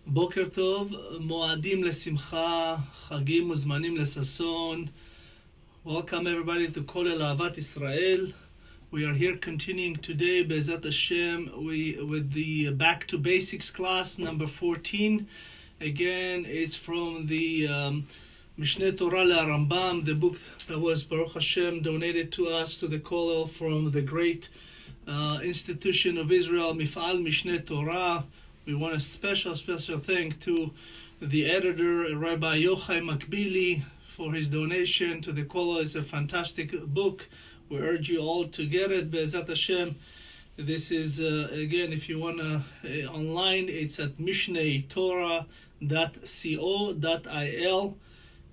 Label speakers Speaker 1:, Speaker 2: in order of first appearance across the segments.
Speaker 1: בוקר טוב, מועדים לשמחה, חגים מוזמנים לששון. Welcome everybody to Kolel Ahavat Israel. We are here continuing today, Be'ezat Hashem, with the Back to Basics class number 14. Again, it's from the Mishneh Torah RAMB, the book that was, Baruch Hashem, donated to us, to the Kolel, from the great institution of Israel, Mif'al Mishneh Torah. We want a special thank to the editor, Rabbi Yochai Makbili, for his donation to the Kolel. It's a fantastic book. We urge you all to get it, Be'ezat Hashem. This is, again, if you want to, online, it's at mishnehtorah.co.il.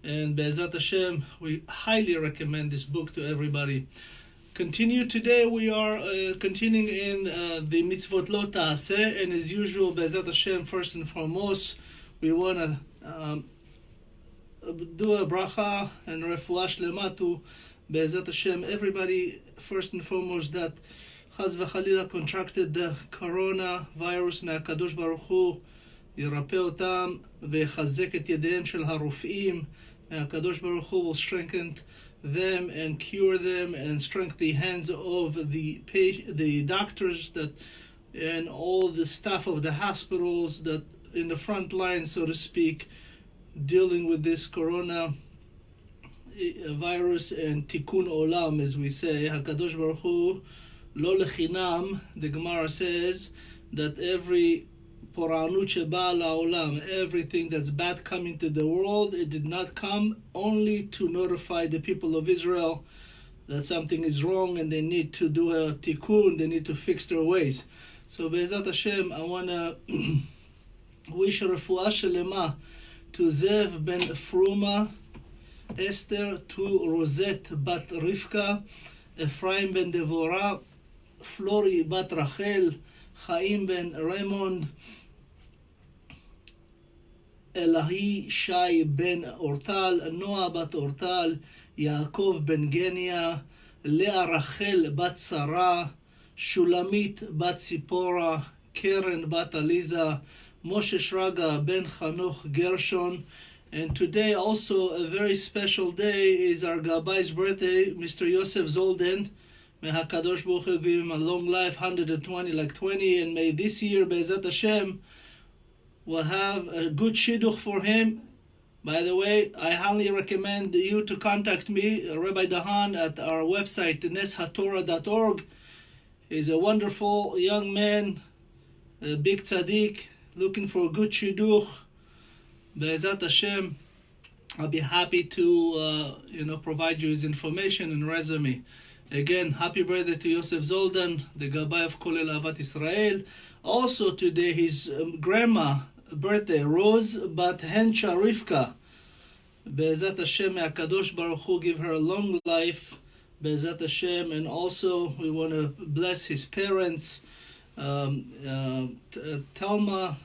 Speaker 1: And Be'ezat Hashem, we highly recommend this book to everybody. Continue today, we are continuing in the Mitzvot Lo Ta'aseh, and as usual, Be'ezat Hashem, first and foremost, we want to do a bracha and refuah shlema to Be'ezat Hashem, everybody, first and foremost, that Chaz v'Chalila contracted the coronavirus, מהקדוש ברוך הוא ירפא אותם ויחזק את ידיהם של הרופאים, מהקדוש ברוך הוא will strengthen them and cure them and strengthen the hands of the doctors that and all the staff of the hospitals that in the front line, so to speak, dealing with this corona virus and tikkun olam, as we say. HaKadosh Baruch Hu lo lechinam, the Gemara says that every poranut sheba la'olam, everything that's bad coming to the world, it did not come only to notify the people of Israel that something is wrong and they need to do a tikkun, they need to fix their ways. So Be'ezat Hashem, I want to wish a refuah shelema to Zev ben Fruma, Esther to Rosette bat Rivka, Ephraim ben Devorah, Flori bat Rachel, Chaim ben Raymond, Elahi Shai ben Ortal, Noah bat Ortal, Yaakov ben Genia, Leah Rachel bat Sarah, Shulamit bat Sipora, Karen bat Aliza, Moshe Shraga ben Chanoch Gershon. And today also a very special day is our Gabai's birthday, Mr. Yosef Zolden. May HaKadosh Baruch Hu give him a long life, 120 like 20, and may this year, Be'ezat Hashem, we'll have a good shidduch for him. By the way, I highly recommend you to contact me, Rabbi Dahan, at our website, neshatorah.org. He's a wonderful young man, a big tzaddik, looking for a good shidduch. Be'ezat Hashem, I'll be happy to provide you his information and resume. Again, happy birthday to Yosef Zoldan, the Gabai of Kolel Ahavat Israel. Also today, his grandma birthday, Rose bat Hensha Rivka. Be'ezat Hashem, may HaKadosh Baruch Hu give her a long life. Be'ezat Hashem, and also we want to bless his parents, Talma,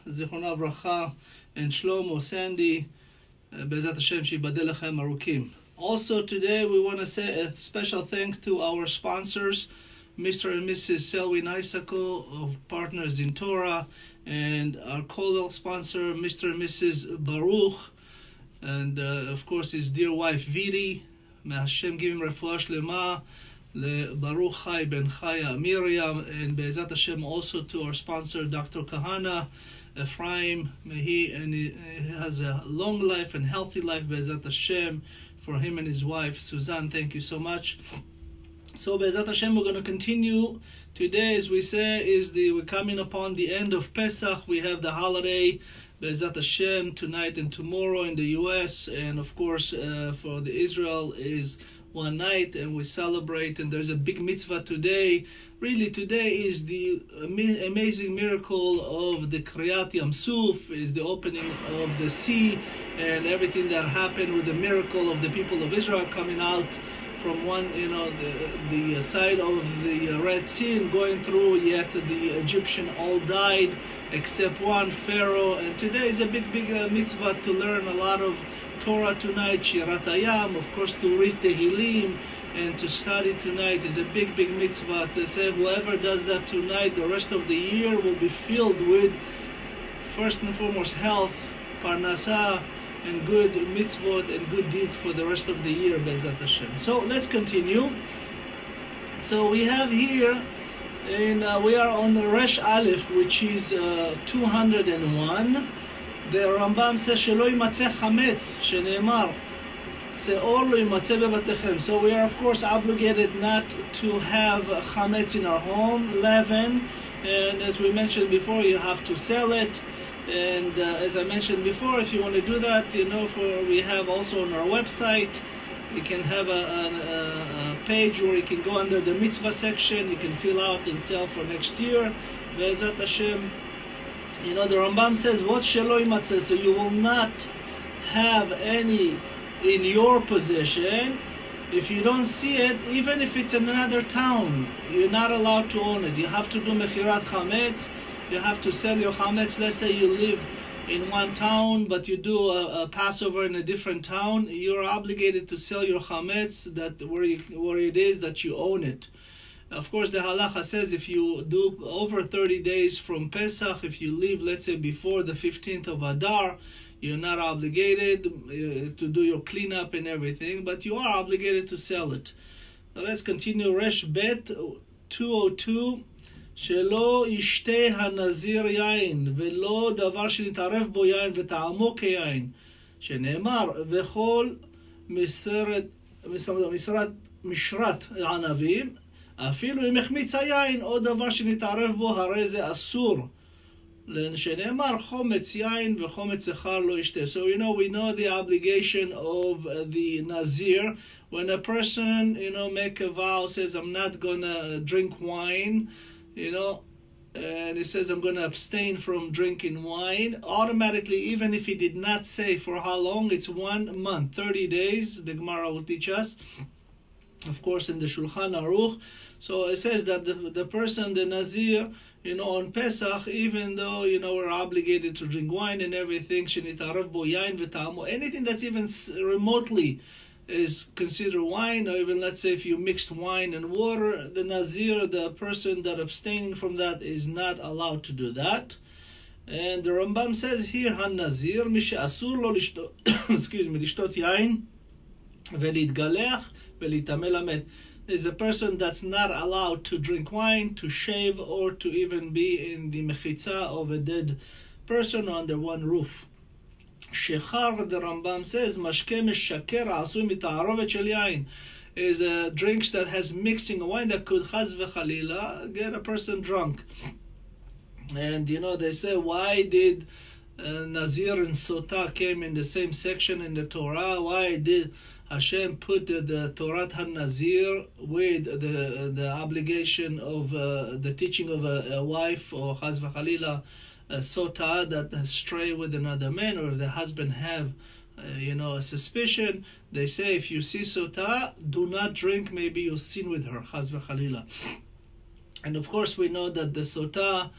Speaker 1: Zichronah Bracha, and Shlomo, Sandy. Be'ezat Hashem, sheyibadel lechem arukim. Also today we want to say a special thanks to our sponsors, Mr. and Mrs. Selwyn Isako of Partners in Torah, and our Kolel sponsor, Mr. and Mrs. Baruch, and of course his dear wife Viri. May Hashem give him refuah shlema, le Baruch Chai ben Chaya Miriam, and Be'ezat Hashem also to our sponsor, Dr. Kahana Ephraim. May he has a long life and healthy life, Be'ezat Hashem, for him and his wife, Suzanne. Thank you so much. So Be'ezat Hashem, we're going to continue. Today, as we say, we're coming upon the end of Pesach. We have the holiday, Be'ezat Hashem, tonight and tomorrow in the U.S. And of course, for the Israel is one night, and we celebrate. And there's a big mitzvah today. Really, today is the amazing miracle of the Kriyat Yam Suf, is the opening of the sea, and everything that happened with the miracle of the people of Israel coming out from one, the side of the Red Sea and going through, yet the Egyptian all died except one, Pharaoh. And today is a big mitzvah to learn a lot of Torah tonight, Shirat Hayam, of course to read Tehillim and to study tonight is a big mitzvah. To say whoever does that tonight, the rest of the year will be filled with first and foremost health, parnasa, and good mitzvot and good deeds for the rest of the year, Be'ezat Hashem. So let's continue. So we have here, and we are on the Resh Aleph, which is 201. The Rambam says, "Shelo yimatzeh chametz," sheneemar, "Seor lo yimatzeh bebatechem." So we are, of course, obligated not to have chametz in our home, leaven, and as we mentioned before, you have to sell it. And as I mentioned before, if you want to do that, we have also on our website, you can have a page where you can go under the mitzvah section, you can fill out and sell for next year. Be'ezat Hashem. The Rambam says, what shelo yimatzeh, so you will not have any in your possession. If you don't see it, even if it's in another town, you're not allowed to own it. You have to do mechirat chametz. You have to sell your chametz. Let's say you live in one town, but you do a Passover in a different town. You're obligated to sell your chametz that where it is that you own it. Of course, the halacha says if you do over 30 days from Pesach, if you leave, let's say, before the 15th of Adar, you're not obligated to do your cleanup and everything, but you are obligated to sell it. Now let's continue. Resh Bet 202. שלא ישתה הנזיר יין ולא דבר שנתערב בו יין וטעמו כיין, שנאמר וכל משרת ענבים, אפילו אם החמיץ היין או דבר שנתערב בו הרי זה אסור, שנאמר חומץ יין וחומץ זכר לא ישתה. So we know the obligation of the nazir. When a person make a vow, says I'm not gonna drink wine, and he says I'm going to abstain from drinking wine, automatically, even if he did not say for how long, it's 1 month, 30 days, the Gemara will teach us, of course, in the Shulchan Aruch. So it says that the person, the Nazir, on Pesach, even though, we're obligated to drink wine and everything, shenitarav bo yain v'ta'amo, anything that's even remotely is considered wine, or even let's say if you mixed wine and water, the Nazir, the person that abstaining from that, is not allowed to do that. And the Rambam says here, Han-Nazir, Mishe Asur lo lishtot, lishtot yain, velitgalech, velitame lamet, is a person that's not allowed to drink wine, to shave, or to even be in the mechitza of a dead person under one roof. Shechar, the Rambam says, mashke meshaker asui mita'arovet shel yain, is drinks that has mixing of wine that could chaz v'chalila get a person drunk. And they say, why did Nazir and Sotah came in the same section in the Torah? Why did Hashem put the Torah HaNazir with the obligation of the teaching of a wife, or chaz v'chalila Sotah that stray with another man, or if the husband have a suspicion, they say if you see Sotah, do not drink, maybe you'll sin with her, chaz v'chalila. And of course we know that the Sotah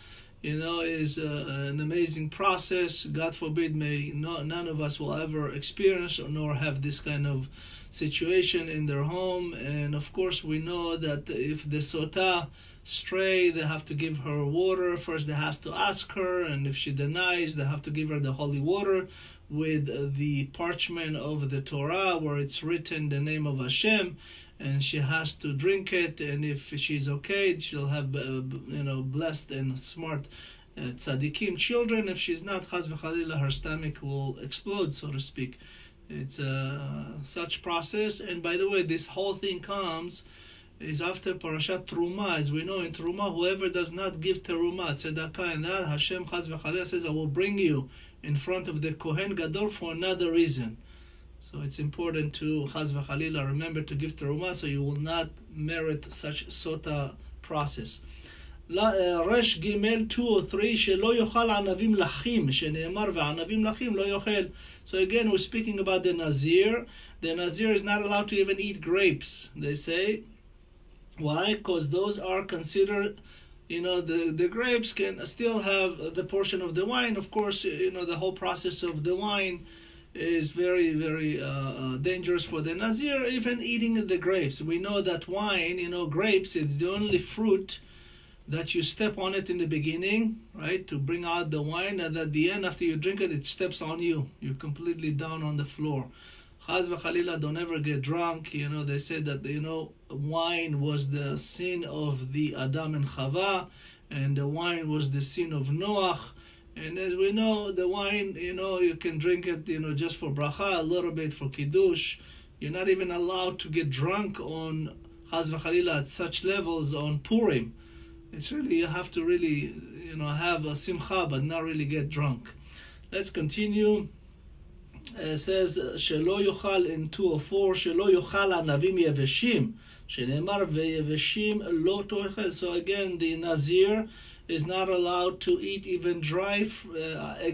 Speaker 1: is an amazing process. God forbid none of us will ever experience nor have this kind of situation in their home. And of course we know that if the Sotah stray, they have to give her water. First they have to ask her, and if she denies, they have to give her the holy water with the parchment of the Torah where it's written the name of Hashem, and she has to drink it. And if she's okay, she'll have blessed and smart tzaddikim children. If she's not, chaz v'chalila, her stomach will explode, so to speak. It's such process. And by the way, this whole thing is after Parashat Truma. As we know in Truma, whoever does not give Teruma, Tzedakah, and that, Hashem chaz v'chalila says, I will bring you in front of the Kohen Gadol for another reason. So it's important to chaz v'chalila remember to give Teruma, so you will not merit such Sotah process. Resh Gimel 203, שלא יאכל ענבים לחים, שנאמר וענבים לחים לא יאכל. So again, we're speaking about the Nazir. The Nazir is not allowed to even eat grapes, they say. Why? Because those are considered, the grapes can still have the portion of the wine. Of course, the whole process of the wine is very, very dangerous for the Nazir, even eating the grapes. We know that wine, grapes, it's the only fruit that you step on it in the beginning, right, to bring out the wine, and at the end, after you drink it, it steps on you. You're completely down on the floor. Chaz v'chalila, don't ever get drunk. They say that, wine was the sin of the Adam and Chava, and the wine was the sin of Noach. And as we know, the wine, you can drink it, just for bracha, a little bit for kiddush. You're not even allowed to get drunk on Chaz v'chalila at such levels on Purim. It's really, you have to really, have a simcha, but not really get drunk. Let's continue. It says, שלא יאכל in 204, שלא יאכל ענבים יבשים, שנאמר ויבשים לא תאכל. So again, the Nazir is not allowed to eat even dry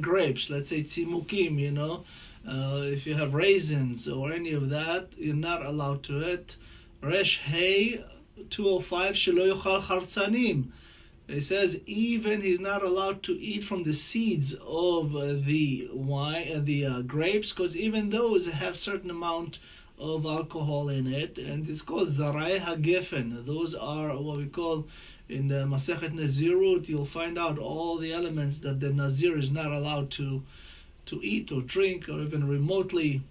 Speaker 1: grapes, let's say tzimukim, if you have raisins or any of that, you're not allowed to eat. Resh Hey 205, שלא יאכל חרצנים. It says even he's not allowed to eat from the seeds of the wine, the grapes, because even those have certain amount of alcohol in it, and it's called zarai hagefen. Those are what we call in the Masechet Nazirut. You'll find out all the elements that the Nazir is not allowed to eat or drink or even remotely,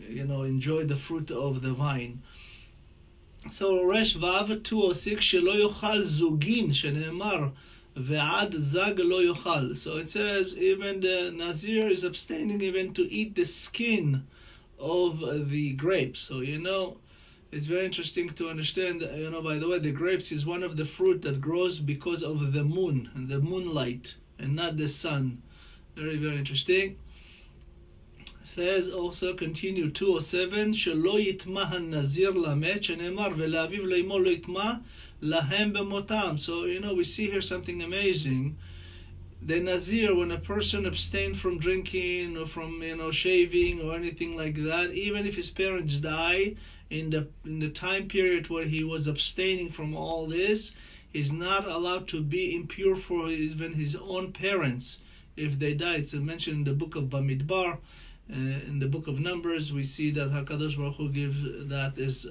Speaker 1: enjoy the fruit of the vine. So Resh Vav 206, שלא יאכל זוגין, שנאמר ועד זג לא יאכל. So it says even the Nazir is abstaining even to eat the skin of the grapes. So it's very interesting to understand, by the way, the grapes is one of the fruit that grows because of the moon and the moonlight and not the sun. Very, very interesting. Says also, continue 207, שלא יטמא הנזיר למת, שנאמר ולאביו לאמו לא יטמא להם במותם. So we see here something amazing. The Nazir, when a person abstained from drinking or from shaving or anything like that, even if his parents die in the time period where he was abstaining from all this, he's not allowed to be impure for even his own parents if they die. It's mentioned in the book of Bamidbar. In the book of Numbers, we see that HaKadosh Baruch Hu gives that as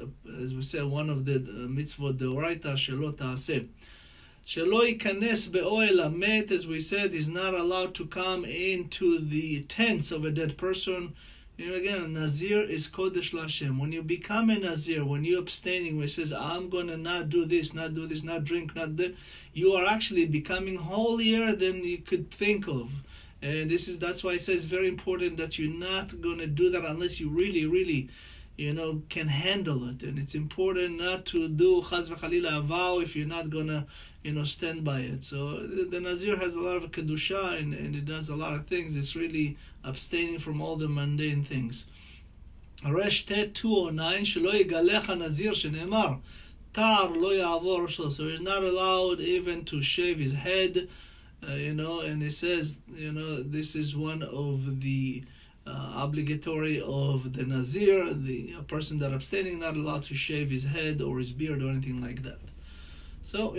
Speaker 1: we say, one of the mitzvot deoraita shelo ta'aseh. Shelo yikanes be'oel hamet, as we said, is not allowed to come into the tents of a dead person. Again, a Nazir is Kodesh Lashem. When you become a Nazir, when you're abstaining, when it says, I'm going to not do this, not drink, not that, you are actually becoming holier than you could think of. And that's why it says very important that you're not going to do that unless you really, really, can handle it. And it's important not to do chaz v'chalila a vow if you're not going to, stand by it. So the Nazir has a lot of kedusha and it does a lot of things. It's really abstaining from all the mundane things. Resh Tet 209, שלא יגלח הנזיר שנאמר, תער לא יעבור ראשו. So he's not allowed even to shave his head. And it says, this is one of the obligatory of the Nazir, the person that abstaining, not allowed to shave his head or his beard or anything like that. So,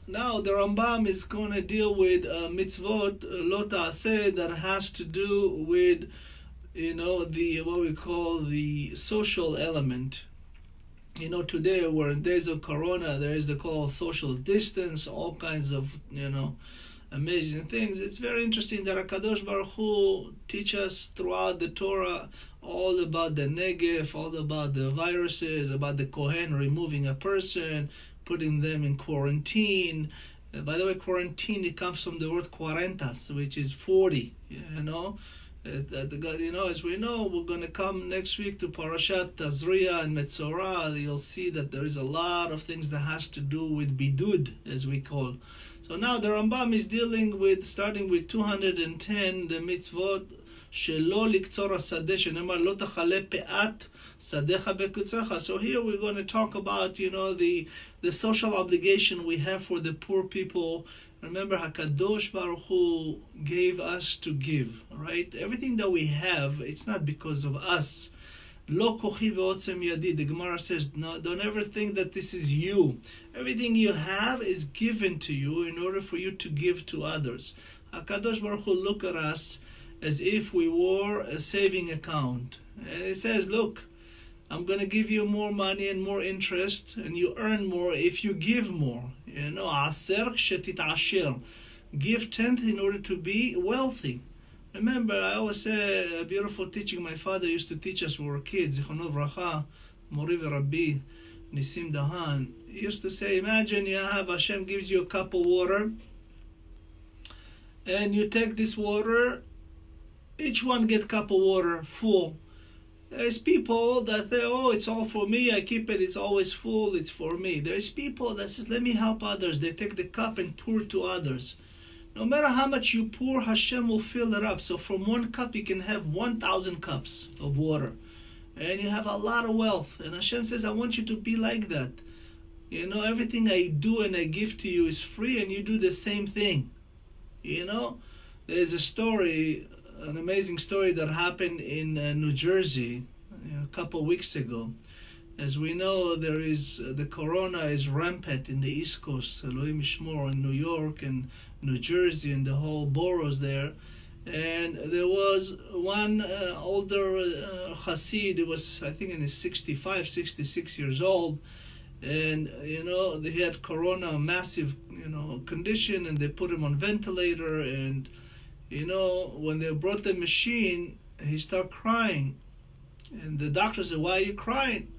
Speaker 1: now the Rambam is going to deal with mitzvot lo ta'aseh that has to do with, the what we call the social element. Today we're in days of Corona, there is the call social distance, all kinds of, amazing things. It's very interesting that HaKadosh Baruch Hu teach us throughout the Torah all about the Negev, all about the viruses, about the Kohen removing a person, putting them in quarantine. By the way, quarantine, it comes from the word quarentas, which is 40, as we know, we're going to come next week to Parashat Tazria and Metzorah. You'll see that there is a lot of things that has to do with bidud, as we call. So now the Rambam is dealing with, starting with 210, the mitzvot, שלא לקצור השדה, שנאמר לא תחלה פאת שדך בקוצרך. So here we're going to talk about, the social obligation we have for the poor people. Remember, HaKadosh Baruch Hu gave us to give, right? Everything that we have, it's not because of us. Lo kochi ve'otzem yadi. The Gemara says, no, don't ever think that this is you. Everything you have is given to you in order for you to give to others. HaKadosh Baruch Hu look at us as if we were a saving account. And it says, look, I'm going to give you more money and more interest, and you earn more if you give more. You know, aser shetit'asher. Give tenth in order to be wealthy. Remember, I always say a beautiful teaching my father used to teach us when we were kids, Zichrono Livracha, Mori v'Rabbi, Nisim Dahan. He used to say, imagine you have Hashem gives you a cup of water, and you take this water, each one get cup of water full. There's people that say, oh, it's all for me, I keep it, it's always full, it's for me. There's people that says, let me help others. They take the cup and pour to others. No matter how much you pour, Hashem will fill it up. So from one cup, you can have 1,000 cups of water. And you have a lot of wealth. And Hashem says, I want you to be like that. You know, everything I do and I give to you is free, and you do the same thing. You know, there's a story, an amazing story that happened in New Jersey a couple of weeks ago. As we know, there is the corona is rampant in the East Coast, Elohim Yishmor, in New York and New Jersey and the whole boroughs there. And there was one older Hasid, it was I think in his 65, 66 years old, and you know he had corona, a massive condition, and they put him on ventilator. And you know when they brought the machine, he started crying, and the doctor said, "Why are you crying?"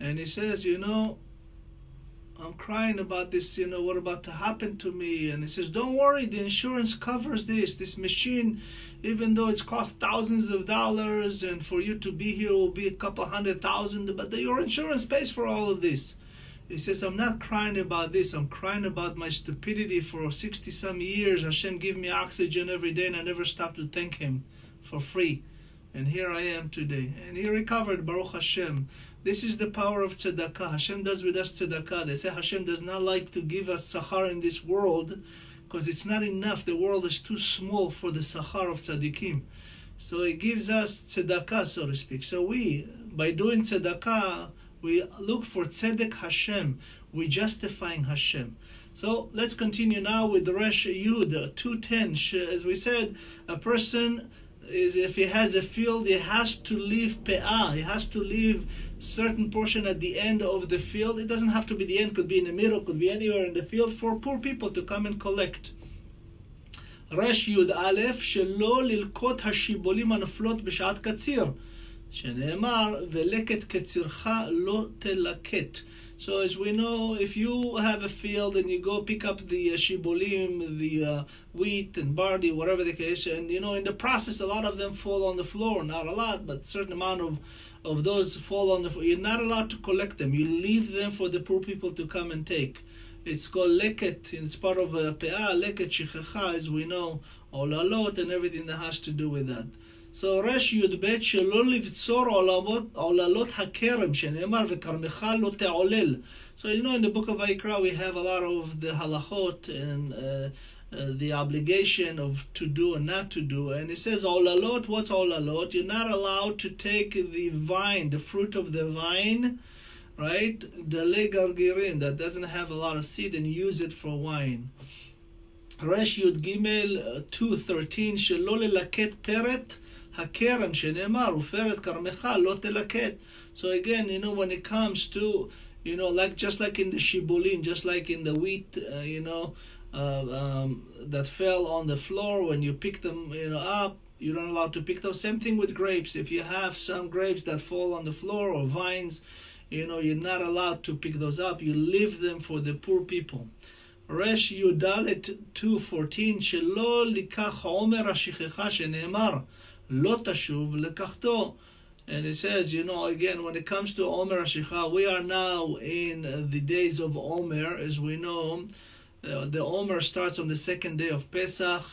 Speaker 1: And he says, I'm crying about this, what about to happen to me? And he says, don't worry, the insurance covers this. This machine, even though it's cost thousands of dollars, and for you to be here will be a couple $100,000, but your insurance pays for all of this. He says, I'm not crying about this. I'm crying about my stupidity for 60-some years. Hashem give me oxygen every day, and I never stopped to thank Him for free. And here I am today. And he recovered, Baruch Hashem. This is the power of tzedakah. Hashem does with us tzedakah. They say Hashem does not like to give us sachar in this world because it's not enough. The world is too small for the sachar of tzaddikim. So He gives us tzedakah, so to speak. So we, by doing tzedakah, we look for tzedek Hashem. We're justifying Hashem. So let's continue now with the Resh Yud 210. As we said, a person is, if he has a field, he has to leave pe'ah. He has to leave certain portion at the end of the field. It doesn't have to be the end, could be in the middle, could be anywhere in the field, for poor people to come and collect. Resh Yud Aleph, shelo lilkot hashibolim הנופלות בשעת קציר, שנאמר ולקט קצירך לא תלקט. So as we know, if you have a field and you go pick up the shibolim, the wheat and barley, whatever the case, and in the process a lot of them fall on the floor, not a lot, but a certain amount of those fall on the floor. You're not allowed to collect them. You leave them for the poor people to come and take. It's called leket, and it's part of a pe'ah, leket shichecha, as we know, olalot and everything that has to do with that. So Resh Yud Bet שלא לבצור עוללות הכרם שנאמר וכרמך לא תעולל. So in the book of Vayikra we have a lot of the halachot and the obligation of to do and not to do. And it says עוללות, what's עוללות? You're not allowed to take the vine, the fruit of the vine, right? דלי גרגירים, that doesn't have a lot of seed, and use it for wine. Resh Yud Gimel 2:13 שלא ללקט פרת הכרם שנאמר ופרת כרמך לא תלקט. So again, when it comes to, just like in the shibolin, just like in the wheat, that fell on the floor, when you pick them, up, you're not allowed to pick them. Same thing with grapes. If you have some grapes that fall on the floor or vines, you're not allowed to pick those up. You leave them for the poor people. Resh Yudalet 2:14 שלא לקח עומר השכחה שנאמר לא תשוב לקחתו. And it says, again, when it comes to Omer HaShicha, we are now in the days of Omer. As we know, the Omer starts on the second day of Pesach.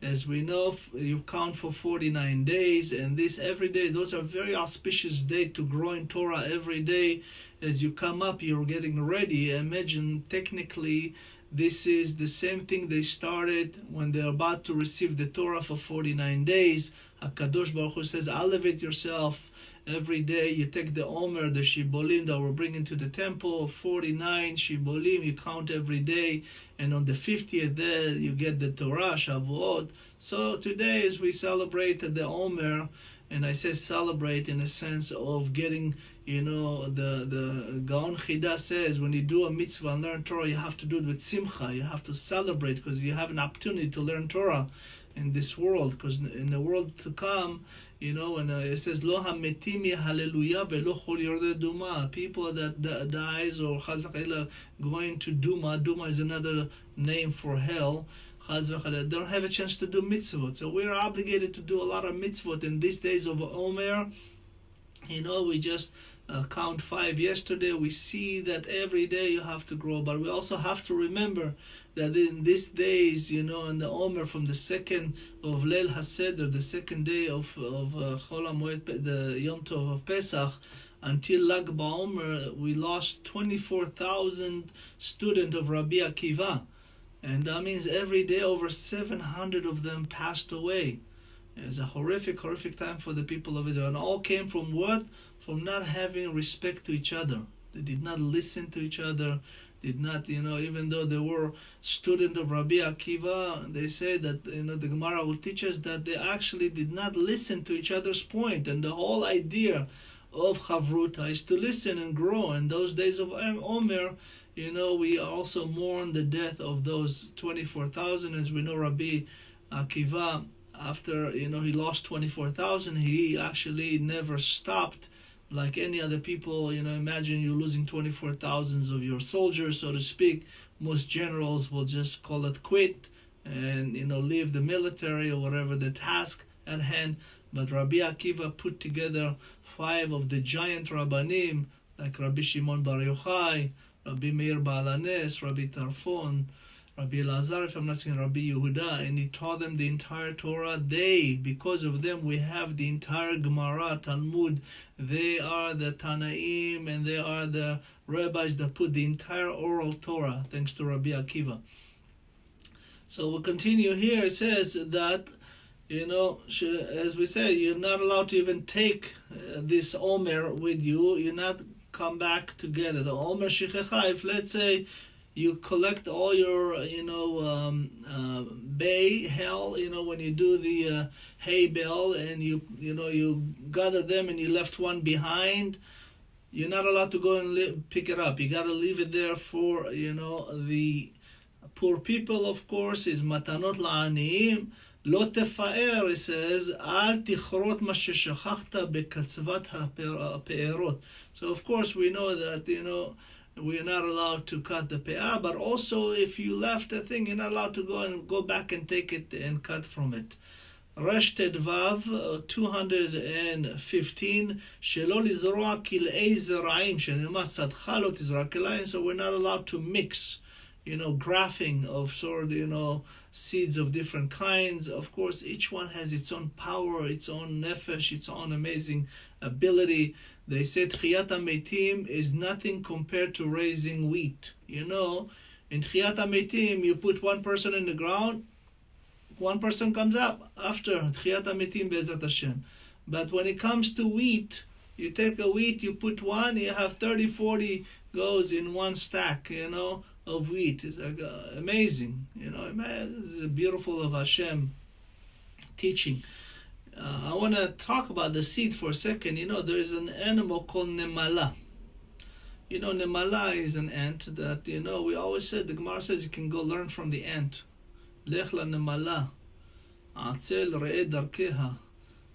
Speaker 1: As we know, you count for 49 days, and this every day, those are very auspicious days to grow in Torah every day. As you come up, you're getting ready. Imagine, technically, this is the same thing they started when they're about to receive the Torah for 49 days. הקדוש Baruch Hu says, elevate yourself Every day you take the Omer, the Shibolim that we're bringing to the temple, 49 Shibolim, you count every day, and on the 50th day you get the Torah, Shavuot. So today as we celebrate the Omer, and I say celebrate in a sense of getting, the Gaon Chida says when you do a mitzvah and learn Torah, you have to do it with simcha, you have to celebrate because you have an opportunity to learn Torah in this world, because in the world to come, and it says lo hametim hallelujah velo chol yordei duma, people that dies or chaz v'chalila going to duma is another name for hell, chaz v'chalila, don't have a chance to do mitzvot. So we're obligated to do a lot of mitzvot in these days of Omer. We just count 5 yesterday. We see that every day you have to grow, but we also have to remember that in these days, in the Omer, from the second of Leil HaSeder, the second day of Chol HaMoed, the Yom Tov of Pesach, until Lag BaOmer, we lost 24,000 students of Rabbi Akiva, and that means every day over 700 of them passed away. It's a horrific time for the people of Israel, and all came from what? From not having respect to each other. They did not listen to each other, did not, even though they were students of Rabbi Akiva, they say that, the Gemara will teach us that they actually did not listen to each other's point. And the whole idea of Chavruta is to listen and grow. In those days of Omer, we also mourn the death of those 24,000. As we know, Rabbi Akiva, after, he lost 24,000, he actually never stopped. Like any other people, imagine you losing 24,000 of your soldiers, so to speak. Most generals will just call it quit and, leave the military or whatever the task at hand. But Rabbi Akiva put together 5 of the giant Rabbanim, like Rabbi Shimon Bar Yochai, Rabbi Meir Baal HaNes, Rabbi Tarfon, Rabbi Elazar, if I'm not saying Rabbi Yehuda, and he taught them the entire Torah. Because of them, we have the entire Gemara, Talmud. They are the Tanaim, and they are the rabbis that put the entire oral Torah, thanks to Rabbi Akiva. So we'll continue here. It says that, as we said, you're not allowed to even take this Omer with you. You're not come back together. The Omer Shichecha, if let's say, you collect all your, bay, hell, when you do the hay bale, and you gather them and you left one behind, you're not allowed to go and pick it up. You got to leave it there for, the poor people, of course, is matanot la'aniyim. Lo tefaer, it says, al tichrot ma sheshachachta bekatzvat ha'pe'erot. So, of course, we know that, we are not allowed to cut the pe'ah, but also if you left a thing, you're not allowed to go back and take it and cut from it. Resh Tedvav 215, Shelo lizroa kil'ei zera'im, shenema sadcha lo tizra kilayim, so we're not allowed to mix, grafting of seeds of different kinds. Of course, each one has its own power, its own nefesh, its own amazing ability. They said Tchiyat HaMeitim is nothing compared to raising wheat. In Tchiyat HaMeitim, you put one person in the ground, one person comes up after Tchiyat HaMeitim Be'ezat Hashem. But when it comes to wheat, you take a wheat, you put one, you have 30, 40 goes in one stack, of wheat. It's like amazing. It's beautiful of Hashem teaching. I want to talk about the seed for a second. There is an animal called nemala. Nemala is an ant that, we always said, the Gemara says you can go learn from the ant. Lech la nemala, atzel re'eh darkeha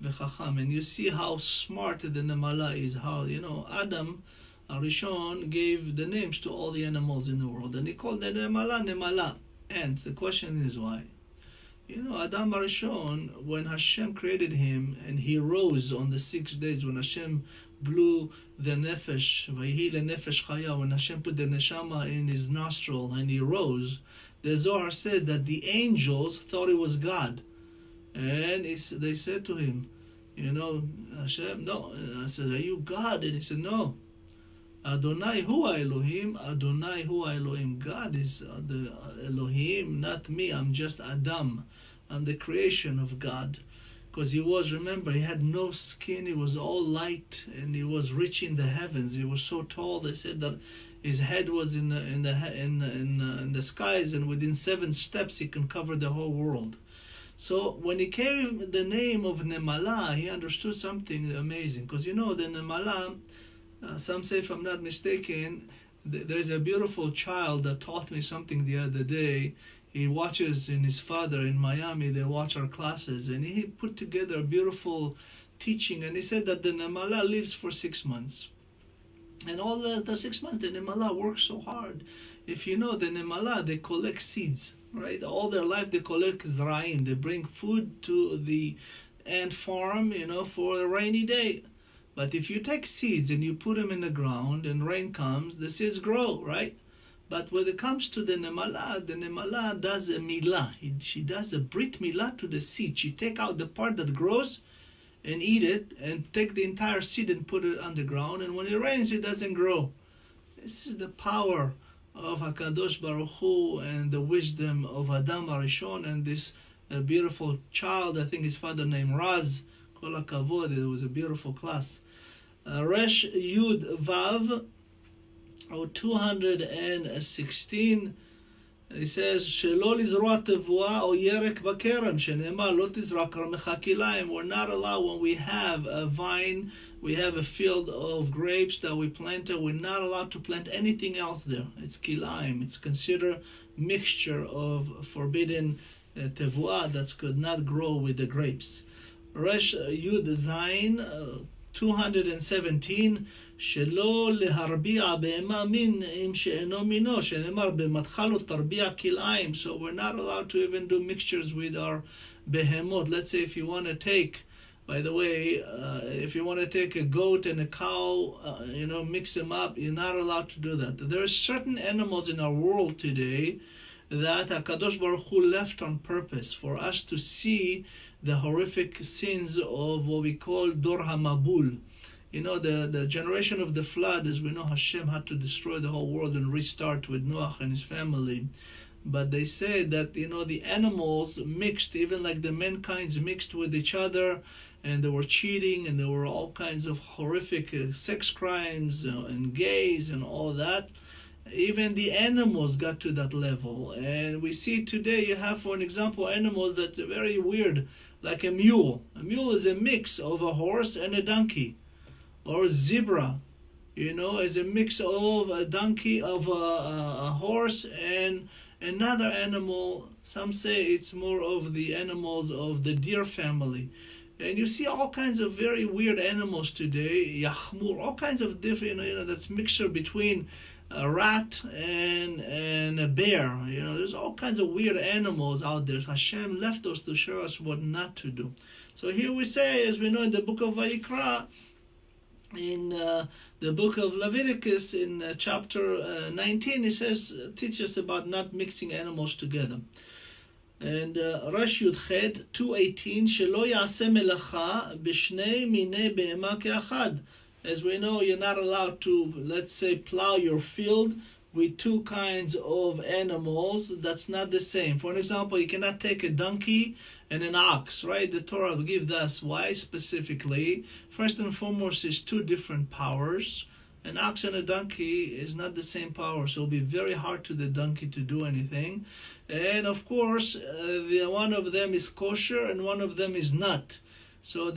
Speaker 1: v'chacham. And you see how smart the nemala is, how, Adam Arishon gave the names to all the animals in the world, and he called the nemala, ant. The question is why? Adam Arishon, when Hashem created him and he rose on the 6 days, when Hashem blew the nefesh, vayhi lenefesh chaya, when Hashem put the neshama in his nostril and he rose, the Zohar said that the angels thought it was God. And they said to him, Hashem, no. And I said, are you God? And he said, no. Adonai hu Elohim, Adonai hu Elohim. God is the Elohim, not me. I'm just Adam. I'm the creation of God. because he was, remember, he had no skin, he was all light, and he was reaching the heavens. He was so tall, they said that his head was in the skies, and within 7 steps he can cover the whole world. So when he came the name of Nemala, he understood something amazing, because the Nemala, some say, if I'm not mistaken, there's a beautiful child that taught me something the other day. He watches in his father in Miami, they watch our classes, and he put together a beautiful teaching, and he said that the Nemala lives for 6 months. And all the 6 months, the Nemala works so hard. If you know, the Nemala, they collect seeds, right? All their life they collect Zraim. They bring food to the ant farm, for a rainy day. But if you take seeds and you put them in the ground and rain comes, the seeds grow, right? But when it comes to the Nemala does a milah. She does a brit milah to the seed. She take out the part that grows and eat it, and take the entire seed and put it underground. And when it rains, it doesn't grow. This is the power of HaKadosh Baruch Hu and the wisdom of Adam Arishon and this beautiful child. I think his father named Raz. Kol HaKavod. It was a beautiful class. Resh Yud Vav, 216, he says, Shelo lizroa tevuah o yerek bakerem, shenemar lo tizra karmecha kilayim. We're not allowed, when we have a vine, we have a field of grapes that we planted, we're not allowed to plant anything else there. It's kilayim. It's considered mixture of forbidden tevuah that could not grow with the grapes. Resh Yud Zayin, 217, שלא להרביע בהמה מין אם שאינו מינו, שנאמר במתך לא תרביע כלאיים. So we're not allowed to even do mixtures with our behemot. Let's say if you want to take, by the way, if you want to take a goat and a cow, mix them up, you're not allowed to do that. There are certain animals in our world today that HaKadosh Baruch Hu left on purpose for us to see the horrific sins of what we call Dor HaMabul. The generation of the flood, as we know, Hashem had to destroy the whole world and restart with Noah and his family. But they say that, the animals mixed, even like the mankind's mixed with each other, and they were cheating, and there were all kinds of horrific sex crimes and gays and all that. Even the animals got to that level. And we see today, you have, for an example, animals that are very weird, like a mule. A mule is a mix of a horse and a donkey. Or a zebra, is a mix of a donkey, of a horse and another animal. Some say it's more of the animals of the deer family. And you see all kinds of very weird animals today, yachmur, all kinds of different, that's mixture between a rat and a bear. There's all kinds of weird animals out there. Hashem left us to show us what not to do. So here we say, as we know in the book of Vayikra, in the book of Leviticus, in chapter 19, it says, teaches about not mixing animals together. And Resh Yud Chet 2:18, Shelo ya'aseh melacha b'shnei minei be'ema ke'achad. As we know, you're not allowed to, let's say, plow your field with 2 kinds of animals. That's not the same. For example, you cannot take a donkey and an ox, right? The Torah will give us why specifically. First and foremost, is 2 different powers. An ox and a donkey is not the same power, so it'll be very hard to the donkey to do anything. And of course, one of them is kosher and one of them is not. So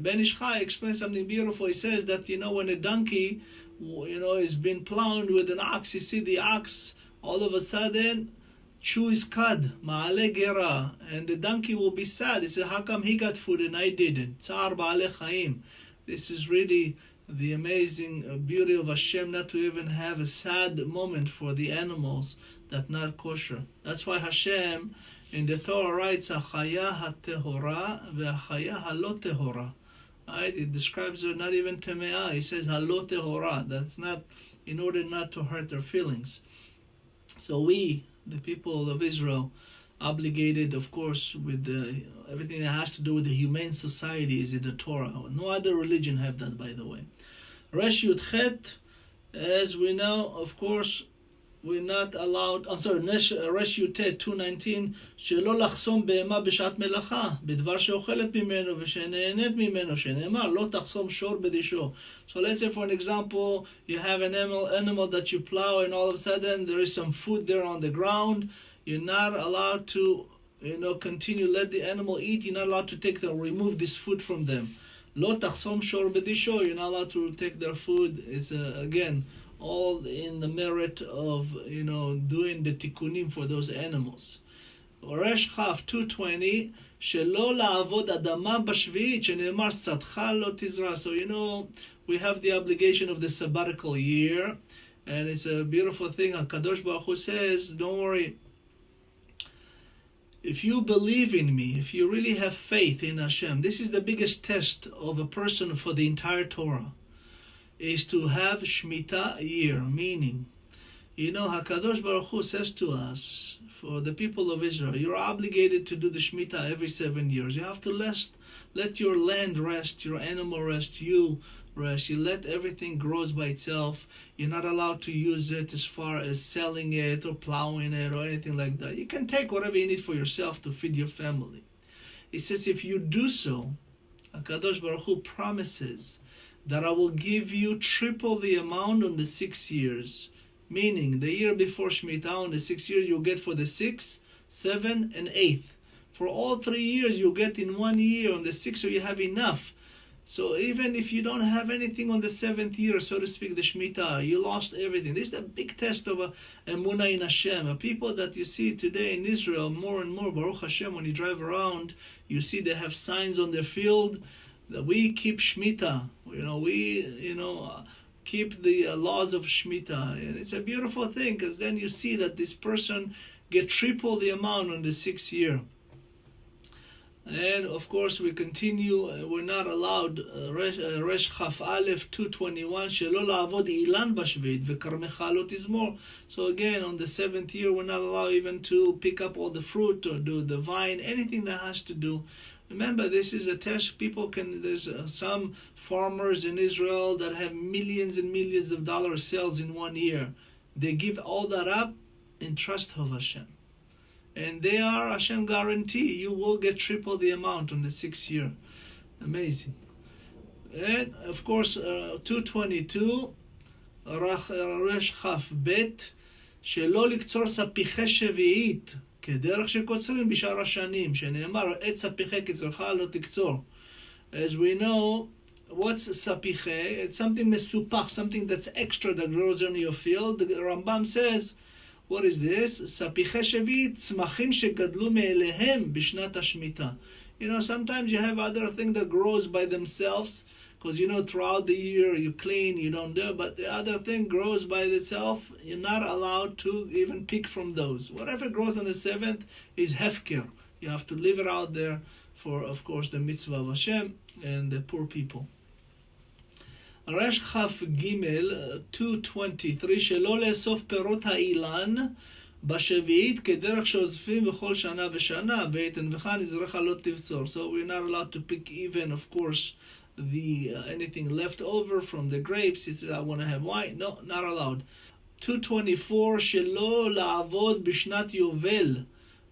Speaker 1: Ben Ish Chai explains something beautiful. He says that, when a donkey, is being plowed with an ox, you see the ox, all of a sudden, chew his cud, ma'ale gera, and the donkey will be sad. He says, how come he got food and I didn't? Tsar ba'ale chaim. This is really the amazing beauty of Hashem, not to even have a sad moment for the animals that not kosher. That's why Hashem in the Torah writes, Achaya ha-tehora ve'achaya ha-lo tehora. Right? It describes her not even temeah. He says ha-lo tehora. That's not, in order not to hurt their feelings. So we, the people of Israel, obligated, of course, with everything that has to do with the humane society is in the Torah. No other religion have that, by the way. Resh Yud Chet, as we know, of course, we're not allowed, רש י"ט 219, שלא לחסום בהמה בשעת מלאכה, בדבר שאוכלת ממנו ושנהנית ממנו, שנאמר, לא תחסום שור בדישו. So let's say for an example, you have an animal that you plow and all of a sudden there is some food there on the ground. You're not allowed to, continue, let the animal eat. You're not allowed to remove this food from them. לא תחסום שור בדישו, you're not allowed to take their food. It's again, all in the merit of doing the tikkunim for those animals. רש כ' 220 שלא לעבוד אדמה בשביעית שנאמר שדך לא תזרע. So we have the obligation of the sabbatical year, and it's a beautiful thing. הקדוש ברוך הוא says, don't worry, if you believe in me, if you really have faith in Hashem, this is the biggest test of a person for the entire Torah, is to have Shemitah year, meaning, HaKadosh Baruch Hu says to us, for the people of Israel, you're obligated to do the Shemitah every 7 years. You have to let your land rest, your animal rest, you rest. You let everything grow by itself. You're not allowed to use it as far as selling it or plowing it or anything like that. You can take whatever you need for yourself to feed your family. It says if you do so, HaKadosh Baruch Hu promises that I will give you triple the amount on the 6 years. Meaning, the year before Shemitah, on the 6th year, you'll get for the 6th, 7th, and 8th. For all 3 years, you'll get in 1 year. On the 6th year, you have enough. So even if you don't have anything on the 7th year, so to speak, the Shemitah, you lost everything. This is a big test of emunah in Hashem. A people that you see today in Israel, more and more, Baruch Hashem, when you drive around, you see they have signs on their field that we keep Shemitah. Keep the laws of Shemitah. And it's a beautiful thing, because then you see that this person get triple the amount on the 6th year. And of course we continue, we're not allowed, רש כ"א 221, שלא לעבוד אילן בשביעית וכרמך לא תזמור. So again, on the 7th year, we're not allowed even to pick up all the fruit or do the vine, anything that has to do. Remember, this is a test. There's some farmers in Israel that have millions and millions of dollars sales in 1 year. They give all that up in trust of Hashem. And they are, Hashem guarantee, you will get triple the amount on the 6th year. Amazing. And of course, 222, רש כ"ב, שלא לקצור ספיחי שביעית, כדרך שקוצרים בשאר השנים, שנאמר, את ספיחי קצרך לא תקצור. As we know, what's sapiche? It's something mesupach, something that's extra that grows on your field. The RAMB says, what is this? ספיחי שביעית, צמחים שגדלו מאליהם בשנת השמיטה. Sometimes you have other things that grows by themselves, because throughout the year you clean, you don't do, but the other thing grows by itself. You're not allowed to even pick from those. Whatever grows on the 7th is hefker. You have to leave it out there for, of course, the mitzvah of Hashem and the poor people. רש כ"ג 223, שלא לאסוף פירות האילן בשביעית כדרך שאוספים בכל שנה ושנה, ואיתנבך נזרעך לא תבצור. So we're not allowed to pick even, of course, the anything left over from the grapes. It's I want to have wine. No, not allowed. 224, שלא לעבוד בשנת יובל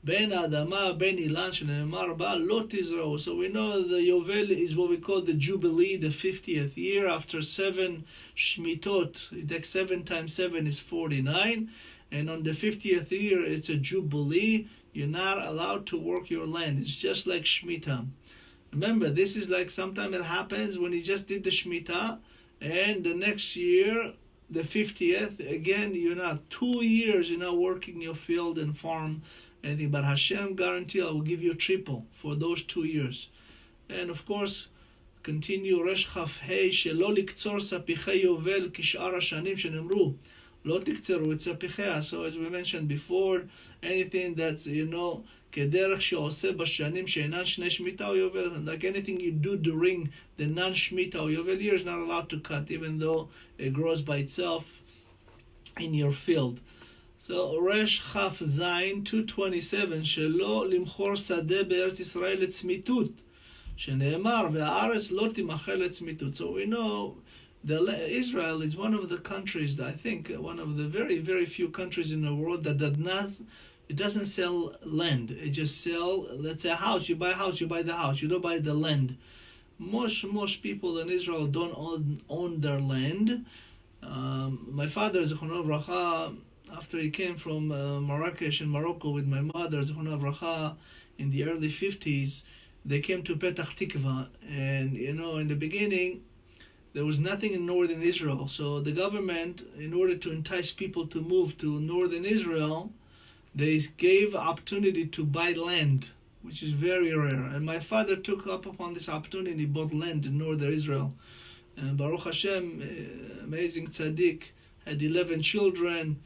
Speaker 1: בין האדמה בין אילן שנאמר בה לא תזרעו. So we know the Yovel is what we call the Jubilee, the 50th year after 7 Shmitot. It takes 7 times 7 is 49. And on the 50th year, it's a Jubilee. You're not allowed to work your land. It's just like Shemitah. Remember, this is like sometimes it happens when you just did the Shemitah, and the next year, the 50th, again, you're not 2 years, you're not working your field and farm, anything. But Hashem guarantee I will give you triple for those 2 years. And of course, continue, רש כ"ה, שלא לקצור ספיחי יובל כשאר השנים שנאמרו. לא תקצרו את ספיחיה. So as we mentioned before, anything that's, כדרך שעושה בשנים שאינן שני שמיטה או יובל, like anything you do during the non-shmita or yovel year is not allowed to cut, even though it grows by itself in your field. So רש כ"ז 227, שלא למכור שדה בארץ ישראל לצמיתות, שנאמר, והארץ לא תימכר לצמיתות. So we know, Israel is one of the countries, I think, one of the very, very few countries in the world that it doesn't sell land. It just sell, let's say, a house. You buy a house, you buy the house. You don't buy the land. Most people in Israel don't own their land. My father, Zichrono Bracha, after he came from Marrakesh in Morocco with my mother, Zichrono Bracha, in the early 50s, they came to Petach Tikva. And, in the beginning, there was nothing in northern Israel. So the government, in order to entice people to move to northern Israel, they gave opportunity to buy land, which is very rare. And my father took up upon this opportunity, bought land in northern Israel. And Baruch Hashem, amazing tzaddik, had 11 children.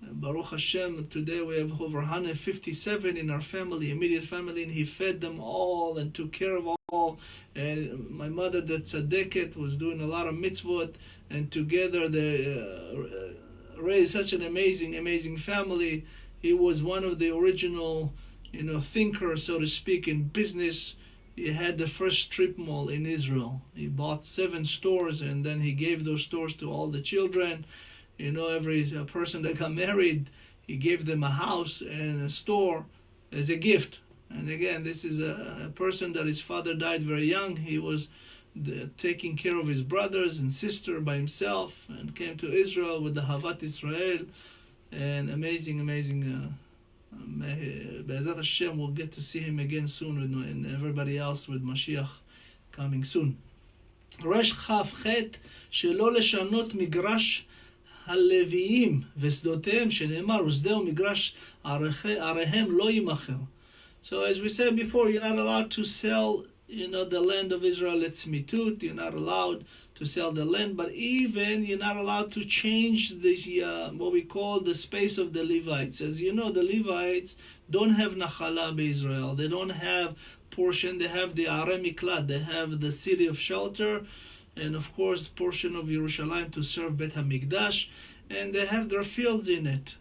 Speaker 1: Baruch Hashem, today we have over 157 in our family, immediate family, and he fed them all and took care of all. And my mother, the tzaddiket, was doing a lot of mitzvot, and together they raised such an amazing family. He was one of the original, thinkers, so to speak, in business. He had the first strip mall in Israel. He bought 7 stores, and then he gave those stores to all the children. Every person that got married, he gave them a house and a store as a gift. And again, this is a person that his father died very young. He was taking care of his brothers and sister by himself, and came to Israel with the Havat Israel. And amazing. Be'ezat Hashem, we'll get to see him again soon, and everybody else with Mashiach coming soon. רש כ"ח שלא לשנות מגרש הלוויים ושדותיהם, שנאמר ושדה ומגרש עריהם לא יימכר. So as we said before, you're not allowed to sell the land of Israel. It's mitut. You're not allowed to sell the land, but even you're not allowed to change this what we call the space of the Levites. As you know, the Levites don't have nachala by Israel. They don't have portion. They have the RAMB miklat. They have the city of shelter, and of course portion of Yerushalayim to serve Bet HaMikdash, and they have their fields in it.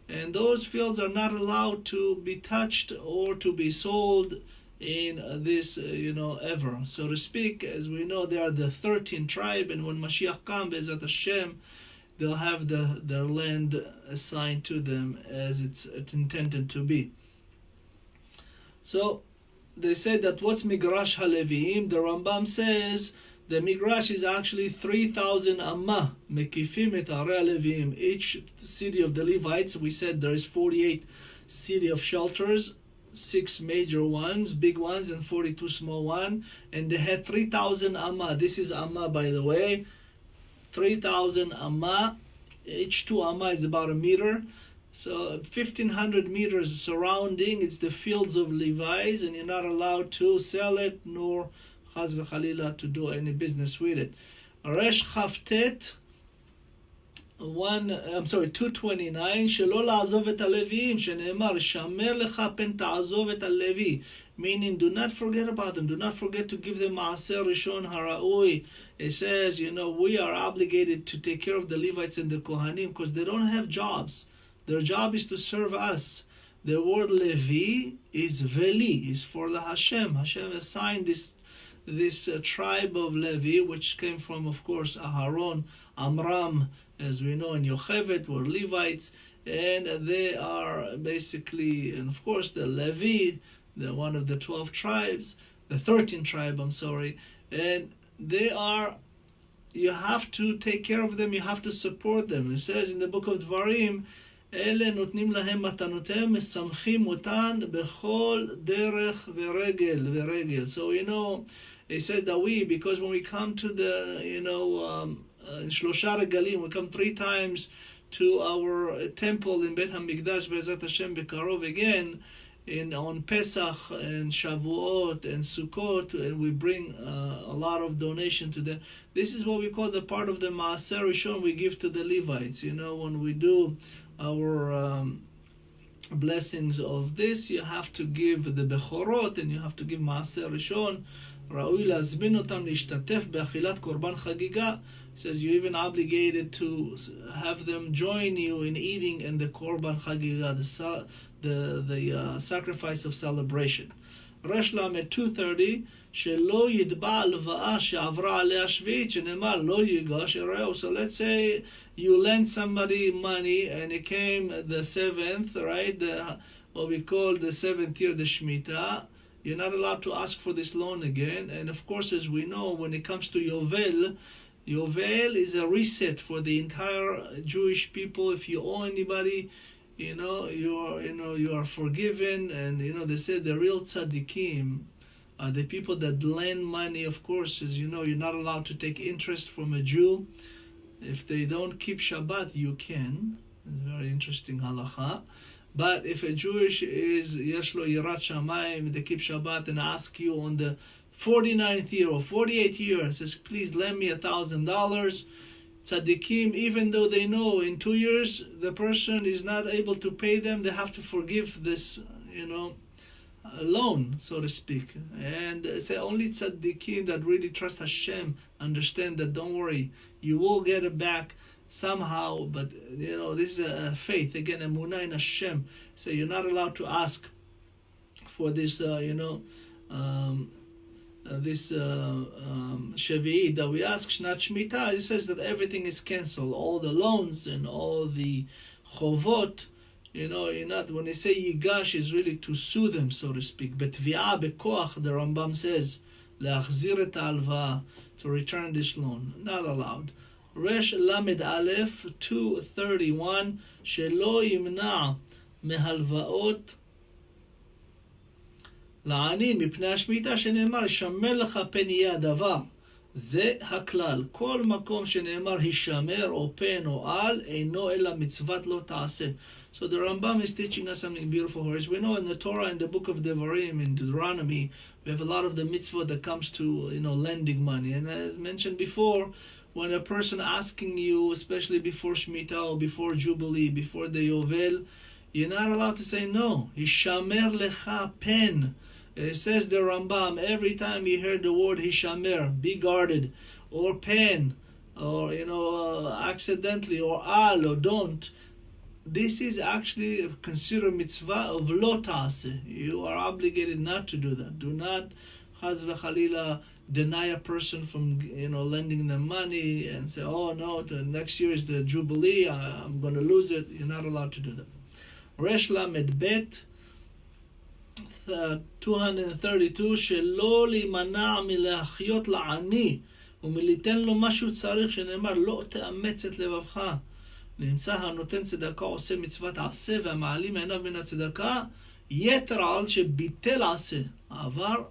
Speaker 1: And those fields are not allowed to be touched or to be sold in this, ever, so to speak. As we know, they are the 13th tribe, and when Mashiach comes, Be'ezat Hashem, they'll have their land assigned to them as it's intended to be. So they say that what's Migrash HaLeviim? The Rambam says the Migrash is actually 3,000 Amma, Mekifim et Arei HaLeviim. Each city of the Levites, we said there is 48 city of shelters, 6 major ones, big ones, and 42 small ones, and they had 3,000 amma. This is amma, by the way. 3,000 amma. Each 2 amma is about a meter. So 1,500 meters surrounding. It's the fields of Levites, and you're not allowed to sell it, nor chaz v'chalila to do any business with it. Resh Chavtet 229, שלא לעזוב את הלוויים, שנאמר, שמר לך פן תעזוב את הלוי, meaning do not forget about them, do not forget to give them מעשר ראשון הראוי. It says, we are obligated to take care of the Levites and the Kohanim because they don't have jobs. Their job is to serve us. The word Levi is Veli, is for the Hashem. Hashem assigned this tribe of Levi, which came from, of course, Aharon, Amram, as we know, in Yocheved were Levites, and they are basically, and of course, the Levi, one of the 12 tribes, the 13th tribe, and they are, you have to take care of them, you have to support them. It says in the book of Dvarim, אלה נותנים להם מתנותיהם, משמחים אותן בכל דרך ורגל. So, it says that because when we come to the, in Shlosha Regalim, we come 3 times to our temple in Bet HaMikdash, Be'ezat Hashem Bekarov again, on Pesach and Shavuot and Sukkot, and we bring a lot of donation to them. This is what we call the part of the Maaser Rishon we give to the Levites. When we do our blessings of this, you have to give the Bechorot, and you have to give Maaser Rishon. ראוי להזמין אותם להשתתף באכילת קורבן חגיגה. Says you're even obligated to have them join you in eating in the Korban Chagiga, the sacrifice of celebration. רש למד 230, שלא יתבע הלוואה שעברה עליה שביעית, שנאמר לא ייגש רעהו. So let's say you lend somebody money and it came the seventh, right? What we call the seventh year, the Shemitah. You're not allowed to ask for this loan again. And of course, as we know, when it comes to Yovel, Yovel is a reset for the entire Jewish people. If you owe anybody, you are forgiven. And they say the real tzaddikim are the people that lend money. Of course, as you know, you're not allowed to take interest from a Jew. If they don't keep Shabbat, you can. It's a very interesting halacha. But if a Jewish is yesh lo yirat shamayim, they keep Shabbat and ask you on the 49th year or 48th year, says, please lend me $1,000. Tzaddikim, even though they know in 2 years the person is not able to pay them, they have to forgive this, loan, so to speak. And say only tzaddikim that really trust Hashem understand that, don't worry, you will get it back somehow. But this is a faith, again, emunah in Hashem. So you're not allowed to ask for this Shavi'i that we ask Shnat Shemitah. It says that everything is cancelled, all the loans and all the chovot. You're not, when they say yigash, is really to sue them, so to speak. Betvi'ah bekoach, the Rambam says, leachzir et ha'alvah, to return this loan. Not allowed. Resh Lamed Aleph 231, shelo yimna mehalvaot לעני מפני השמיטה, שנאמר שמר לך פן יהיה הדבר. זה הכלל. כל מקום שנאמר הישמר או פן או על, אינו אלא מצוות לא תעשה. So the Rambam is teaching us something beautiful here. As we know in the Torah, in the book of Devarim, in Deuteronomy, we have a lot of the mitzvot that comes to lending money. And as mentioned before, when a person asking you, especially before Shemitah or before Jubilee, before the Yovel, you're not allowed to say no. Hishamer lecha pen. It says the Rambam, every time you hear the word Hishamer, be guarded, or pen, or accidentally, or al, or don't, this is actually considered mitzvah of lo ta'aseh. You are obligated not to do that. Do not, chaz v'chalila, deny a person from lending them money and say, oh no, the next year is the Jubilee, I'm going to lose it. You're not allowed to do that. Resh Lamed Bet 232, שלא להימנע מלהחיות לעני ומליתן לו מה שהוא צריך, שנאמר לא תאמץ את לבבך. נמצא הנותן צדקה עושה מצוות עשה והמעלים עיניו מן הצדקה, יתר על שביטל עשה עבר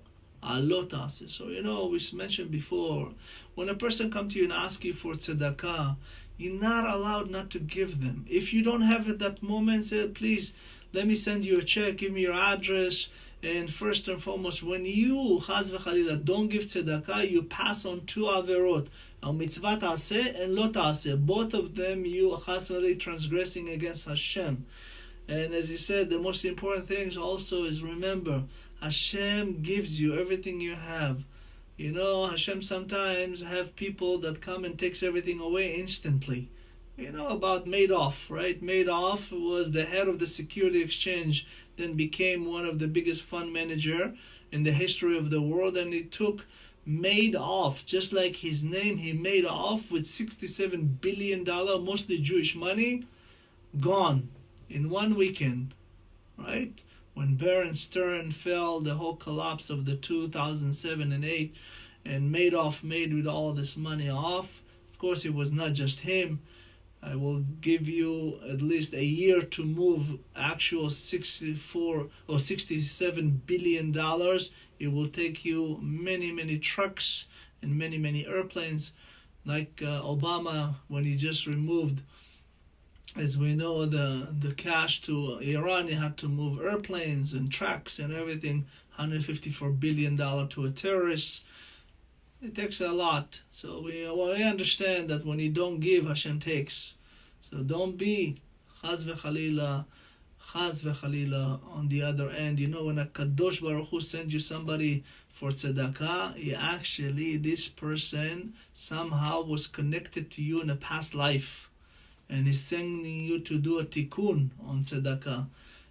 Speaker 1: על לא תעשה. So we mentioned before, when a person comes to you and asks you for tzedakah, you're not allowed not to give them. If you don't have at that moment, say, please, let me send you a check, give me your address. And first and foremost, when you, chaz v'chalila, don't give tzedakah, you pass on two averot, mitzvah ta'aseh and lo ta'aseh. Both of them, you, chaz v'chalila, transgressing against Hashem. And as he said, the most important things also is, remember, Hashem gives you everything you have. Hashem sometimes have people that come and takes everything away instantly. About Madoff, right? Madoff was the head of the Security Exchange, then became one of the biggest fund manager in the history of the world, and he took Madoff, just like his name, he made off with $67 billion, mostly Jewish money, gone in one weekend, right? When Bear Stearns fell, the whole collapse of the 2007 and 8, and Madoff made with all this money off. Of course, it was not just him. I will give you at least a year to move actual $64 or $67 billion. It will take you many, many trucks and many, many airplanes. Like Obama, when he just removed, as we know, the cash to Iran, he had to move airplanes and trucks and everything, $154 billion to a terrorist. It takes a lot. So we understand that when you don't give, Hashem takes. So don't be chaz v'chalila on the other end. When a Kadosh Baruch Hu sends you somebody for tzedakah, this person somehow was connected to you in a past life. And he's sending you to do a tikkun on tzedakah.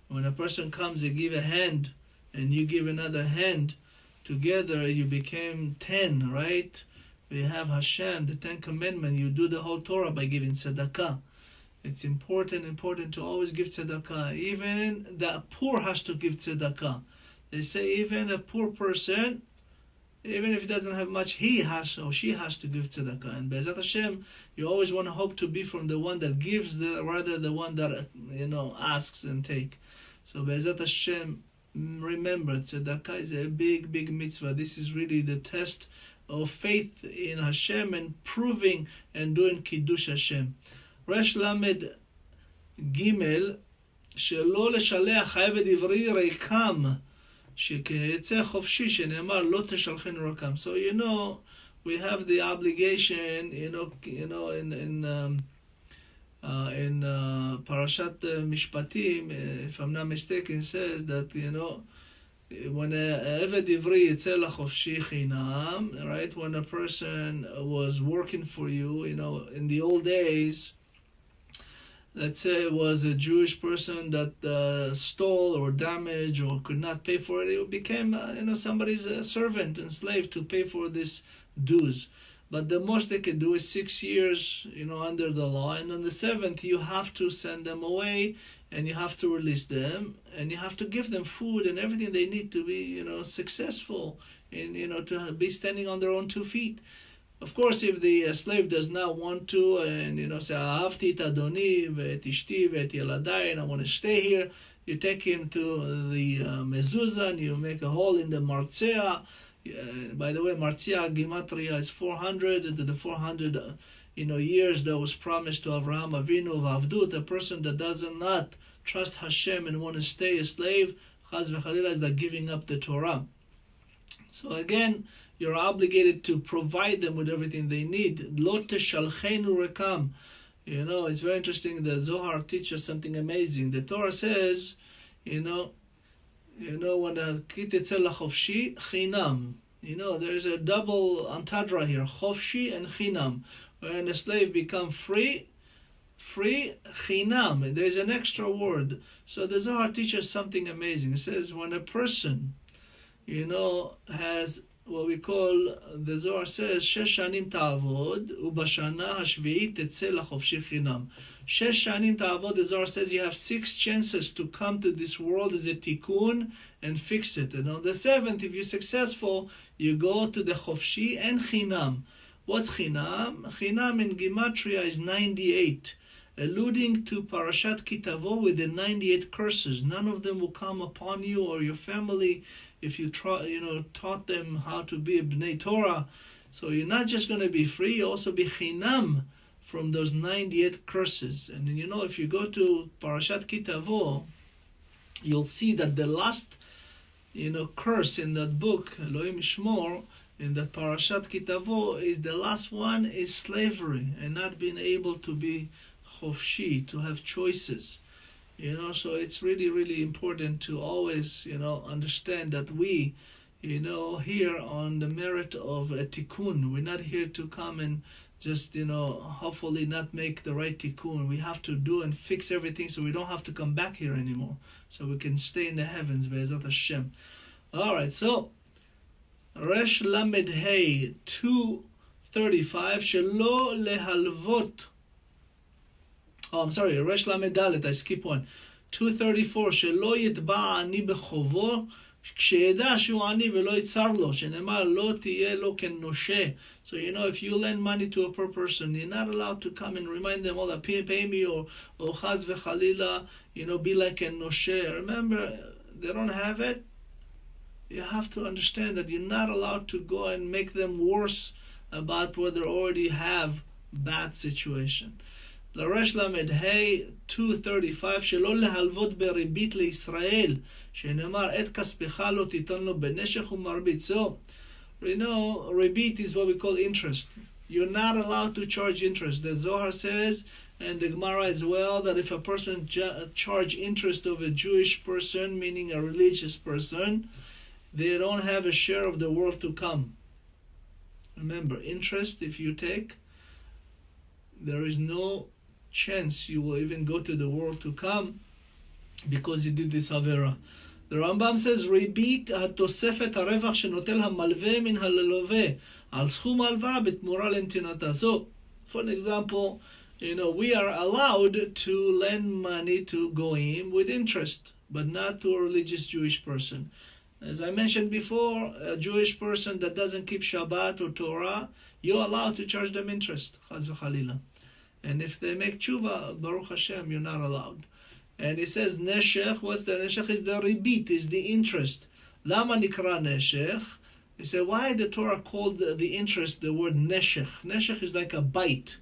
Speaker 1: When a person comes and give a hand, and you give another hand, together you became 10, right? We have Hashem, the 10 Commandments. You do the whole Torah by giving tzedakah. It's important to always give tzedakah. Even the poor has to give tzedakah. They say even a poor person, even if he doesn't have much, he has or she has to give tzedakah. And Be'ezat Hashem, you always want to hope to be from the one that gives, rather the one that asks and take. So Be'ezat Hashem, remember, tzedakah is a big mitzvah. This is really the test of faith in Hashem and proving and doing kiddush Hashem. רש למד ג' שלא לשלח עבד עברי ריקם שיצא חופשי שנאמר לא תשלחנו ריקם. So we have the obligation in Parashat Mishpatim, if I'm not mistaken, says that when עבד עברי יצא לחופשי חינם, right, when a person was working for you, in the old days, let's say it was a Jewish person that stole or damaged or could not pay for it, it became somebody's servant and slave to pay for this dues. But the most they can do is 6 years, under the law, and on the 7th you have to send them away, and you have to release them, and you have to give them food and everything they need to be, successful, and to be standing on their own 2 feet. Of course, if the slave does not want to, and say, "Ahavti et Adoni ve'et ishti ve'et yeladai," and I want to stay here, you take him to the mezuzah, and you make a hole in the martzea. By the way, martzea gematria is 400. The 400 years that was promised to Avraham Avinu of Avdut. A person that does not trust Hashem and want to stay a slave, chaz v'chalila, is like giving up the Torah. So again, you're obligated to provide them with everything they need. Lo teshalchenu rekam. It's very interesting. The Zohar teaches something amazing. The Torah says, when a kit yetzel lachofshi chinam. There's a double entendre here, chofshi and chinam. When a slave becomes free, chinam. There's an extra word. So the Zohar teaches something amazing. It says when a person, has what we call, the Zohar says, 6 shanim ta'avod, ubashana hashvi'it tetzeh lachofshi chinam. 6 shanim ta'avod, the Zohar says you have 6 chances to come to this world as a tikkun and fix it. And on the 7th, if you're successful, you go to the chofshi and chinam. What's chinam? Chinam in Gematria is 98, alluding to Parashat Kitavo with the 98 curses. None of them will come upon you or your family if you taught them how to be a Bnei Torah. So you're not just going to be free, you also be chinam from those 98 curses. And if you go to Parashat Kitavo, you'll see that the last curse in that book, Elohim Shmor, in that Parashat Kitavo, is the last one is slavery and not being able to be chofshi, to have choices. So it's really important to always understand that we here on the merit of a tikkun. We're not here to come and just hopefully not make the right tikkun. We have to do and fix everything so we don't have to come back here anymore, so we can stay in the heavens, Be'ezat Hashem. Alright, so Resh Lamed Hey 235 Shelo lehalvot. Resh Lamed Dalet, I skip one. 234 שלא יתבע עני בחובו כשידע שהוא עני ולא יצר לו, שנאמר לא תהיה לו כנושה. So if you lend money to a poor person, you're not allowed to come and remind them, pay me, or chaz v'chalila, be like a noshe. Remember, they don't have it. You have to understand that you're not allowed to go and make them worse about what they already have bad situation. לרש למד ה' 235 שלא להלוות בריבית לישראל שנאמר את כספך לא תיתן לו בנשך ומרבית. So ריבית is what we call interest. You're not allowed to charge interest. The Zohar says, and the Gemara as well, that if a person charge interest of a Jewish person, meaning a religious person, they don't have a share of the world to come. Remember, interest, if you take, there is no chance you will even go to the world to come because you did this avera. The Rambam says, ריבית התוספת הרווח שנוטל המלווה מן הלווה על סכום ההלוואה בתמורה לנתינתה. So, for an example, we are allowed to lend money to goyim with interest, but not to a religious Jewish person. As I mentioned before, a Jewish person that doesn't keep Shabbat or Torah, you're allowed to charge them interest, chaz v'chalila. And if they make tshuva, Baruch Hashem, you're not allowed. And it says neshech. What's the neshech? Is the ribit, is the interest. Lama nikra neshech. He said, why the Torah called the interest the word neshech? Neshech is like a bite,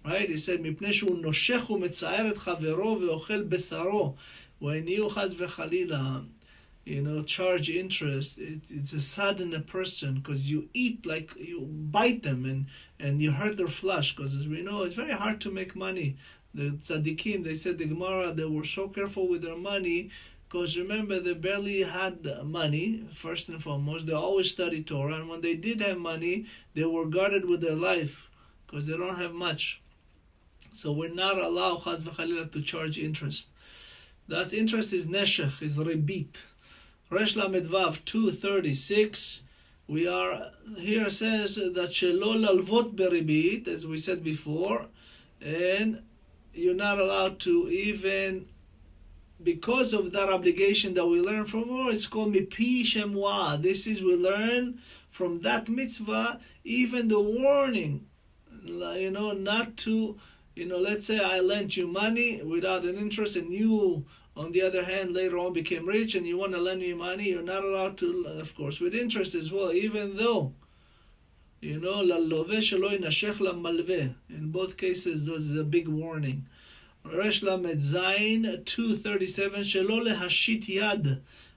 Speaker 1: right? He said, מפני שהוא נושך ומצער את חברו ואוכל בשרו. When you chaz v'chalila, charge interest, it's a sadden a person, because you eat, like you bite them and you hurt their flesh, because as we know, it's very hard to make money. The tzaddikim, they said, the Gemara, they were so careful with their money, because remember, they barely had money, first and foremost. They always studied Torah, and when they did have money, they were guarded with their life, because they don't have much. So we're not allowed, chaz v'chalila, to charge interest. That's interest is neshech, is ribit. Resh Lamed Vav 236, we are, here says that shelo lalvot beribit, as we said before, and you're not allowed to even, because of that obligation that we learn from her, it's called mipi shemwa. This is, we learn from that mitzvah, even the warning, not to, let's say I lent you money without an interest, and you, on the other hand, later on became rich and you want to lend me money, you're not allowed to, of course, with interest as well, even though, ללווה שלא ינשך למלווה. In both cases, there's a big warning. רש למד זין 237, שלא להשית יד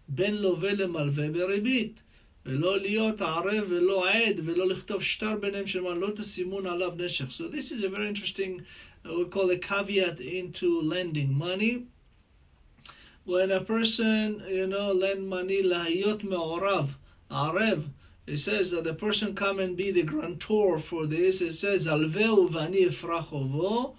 Speaker 1: בין לווה למלווה בריבית, ולא להיות ערב ולא עד, ולא לכתוב שטר ביניהם שמע, לא תשימון עליו נשך. So this is a very interesting, we call a caveat into lending money. When a person, lend money, lahiyot me'orav, arev, it says that the person come and be the grantor for this. It says, alveu v'ani efrach ovo,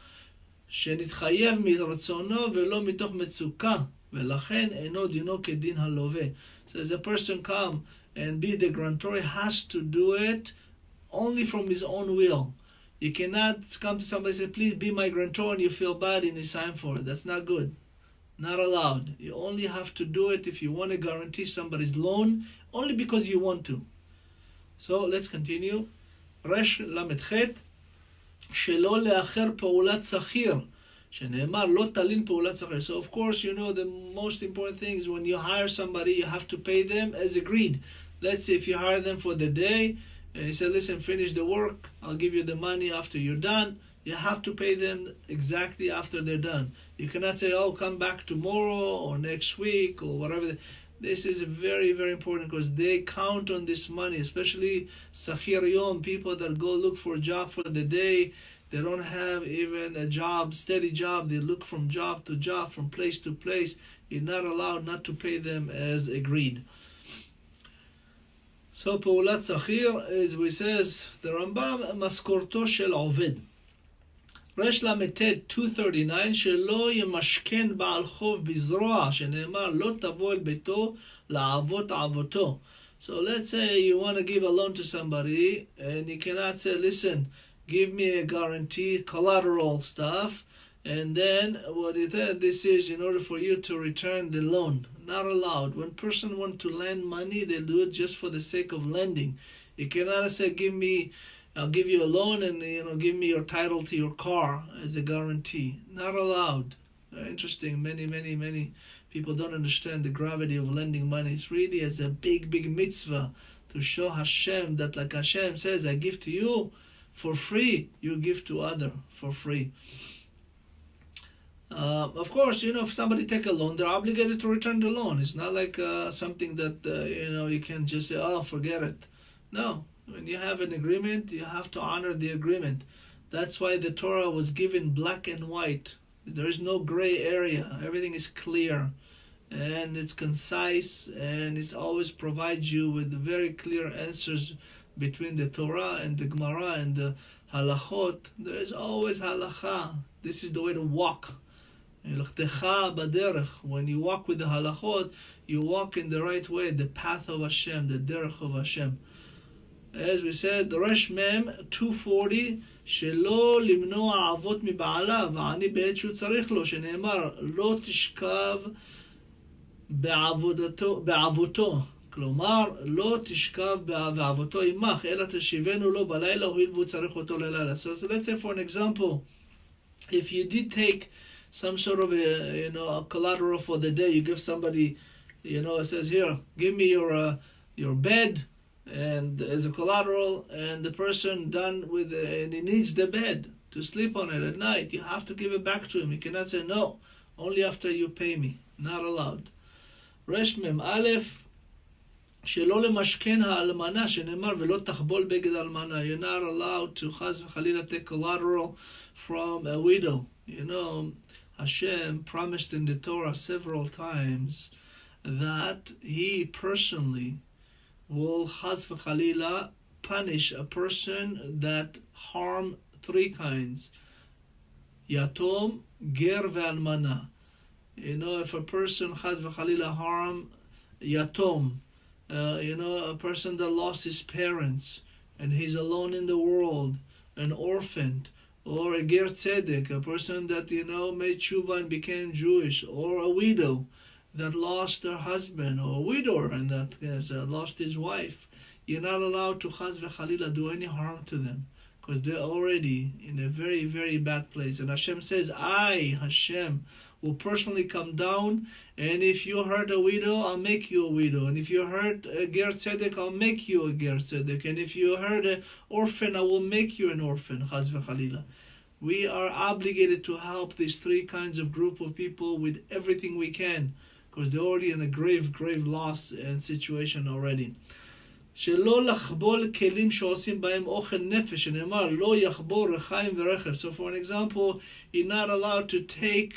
Speaker 1: שנתחייב מרצונו ולא מתוך מצוקה, ולכן אינו דינו כדין הלווה. So as a person come and be the grantor, he has to do it only from his own will. You cannot come to somebody and say, please be my grantor, and you feel bad and you sign for it. That's not good. Not allowed. You only have to do it if you want to guarantee somebody's loan, only because you want to. So let's continue. רש למד-ח' שלא לאחר פעולת שכיר, שנאמר לא תלין פעולת שכיר. So of course, the most important thing is when you hire somebody, you have to pay them as agreed. Let's say if you hire them for the day, and you say, listen, finish the work, I'll give you the money after you're done. You have to pay them exactly after they're done. You cannot say, oh, come back tomorrow or next week or whatever. This is very, very important, because they count on this money, especially Sachir Yom, people that go look for a job for the day. They don't have even a job, steady job. They look from job to job, from place to place. You're not allowed not to pay them as agreed. So, Paulat Sachir is, we says, the Rambam, Maskorto shel Oved. רש למד-ט' 239, שלא ימשכן בעל חוב בזרוע, שנאמר לא תבוא אל ביתו לעבוד עבותו. So let's say you want to give a loan to somebody and you cannot say, listen, give me a guarantee, collateral stuff, and then what it is, this is in order for you to return the loan. Not allowed. When person wants to lend money, they do it just for the sake of lending. You cannot say, I'll give you a loan and give me your title to your car as a guarantee. Not allowed. Very interesting. Many people don't understand the gravity of lending money. It's really as a big mitzvah to show Hashem that, like Hashem says, I give to you for free, you give to other for free. Of course, if somebody take a loan, they're obligated to return the loan. It's not like something that you can just say, oh, forget it. No. When you have an agreement, you have to honor the agreement. That's why the Torah was given black and white. There is no gray area. Everything is clear and it's concise, and it always provides you with very clear answers between the Torah and the Gemara and the halachot. There is always halacha. This is the way to walk. לכתך בדרך. When you walk with the halachot, you walk in the right way, the path of Hashem, the derech of Hashem. As we said, רש מם 240, שלא למנוע אבות מבעלה, ועני בעת שהוא צריך לו, שנאמר, לא תשכב בעבותו. כלומר, לא תשכב בעבותו עמך, אלא תשיבנו לו בלילה, הואיל והוא צריך אותו ללילה. So let's say for an example, if you did take some sort of a collateral for the day, you give somebody, it says here, give me your bed and as a collateral, and the person done with and he needs the bed to sleep on it at night, you have to give it back to him. You cannot say no, only after you pay me. Not allowed. רש מם א', שלא למשכן האלמנה, שנאמר ולא תחבול בגד אלמנה. You're not allowed to חס וחלילה take collateral from a widow. Hashem promised in the Torah several times that He personally will chas v'chalila punish a person that harm three kinds: yatom, ger ve'almana. If a person chas v'chalila harm yatom, a person that lost his parents and he's alone in the world, an orphan, or a ger tzedek, a person that made tshuva and became Jewish, or a widow that lost her husband, or a widower and that lost his wife, you're not allowed to chas v'chalila do any harm to them, because they're already in a very, very bad place. And Hashem says, I, Hashem, will personally come down, and if you hurt a widow, I'll make you a widow, and if you hurt a ger tzedek, I'll make you a ger tzedek, and if you hurt an orphan, I will make you an orphan, chas v'chalila. We are obligated to help these three kinds of group of people with everything we can, because they're already in a grave loss and situation already. שלא לחבול כלים שעושים בהם אוכל נפש, שנאמר לא יחבור רחיים ורכב. So for an example, you're not allowed to take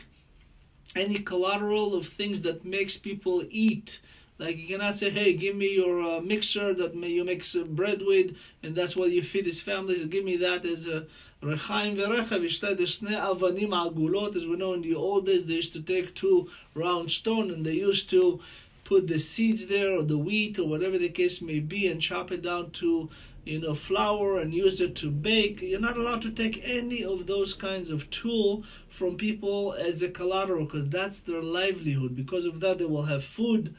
Speaker 1: any collateral of things that makes people eat. Like you cannot say, hey, give me your mixer that you make bread with, and that's what you feed his family. So give me that as a rechaim verechav. Instead, there's shnei avanim agulot. As we know, in the old days, they used to take two round stone, and they used to put the seeds there, or the wheat, or whatever the case may be, and chop it down to flour and use it to bake. You're not allowed to take any of those kinds of tool from people as a collateral, because that's their livelihood. Because of that, they will have food.